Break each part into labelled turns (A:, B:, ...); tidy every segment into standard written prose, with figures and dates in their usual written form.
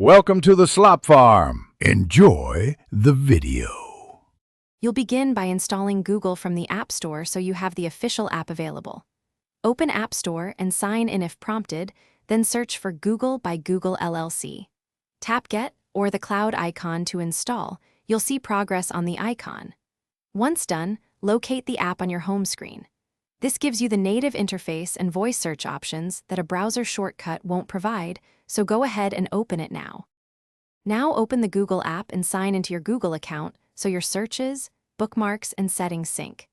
A: Welcome to the Slop Farm. Enjoy the video.
B: You'll begin by installing Google from the App Store so you have the official app available. Open App Store and sign in if prompted, then search for Google by Google LLC. Tap Get or the cloud icon to install. You'll see progress on the icon. Once done, locate the app on your home screen. This gives you the native interface and voice search options that a browser shortcut won't provide, so go ahead and open it now. Now open the Google app and sign into your Google account so your searches, bookmarks, and settings sync.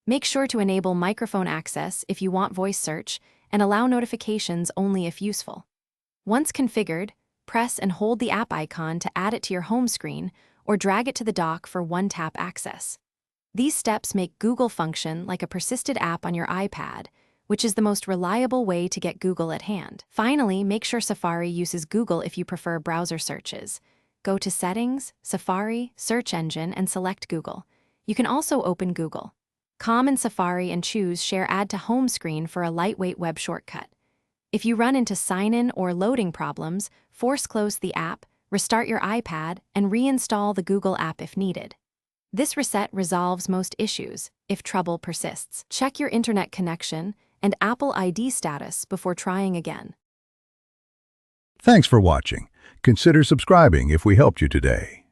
B: Make sure to enable microphone access if you want voice search and allow notifications only if useful. Once configured, press and hold the app icon to add it to your home screen or drag it to the dock for one-tap access. These steps make Google function like a persisted app on your iPad, which is the most reliable way to get Google at hand. Finally, make sure Safari uses Google if you prefer browser searches. Go to Settings, Safari, Search Engine, and select Google. You can also open Google.com in Safari and choose Share Add to Home Screen for a lightweight web shortcut. If you run into sign-in or loading problems, force close the app, restart your iPad, and reinstall the Google app if needed. This reset resolves most issues if trouble persists. Check your internet connection and Apple ID status before trying again.
A: Thanks for watching. Consider subscribing if we helped you today.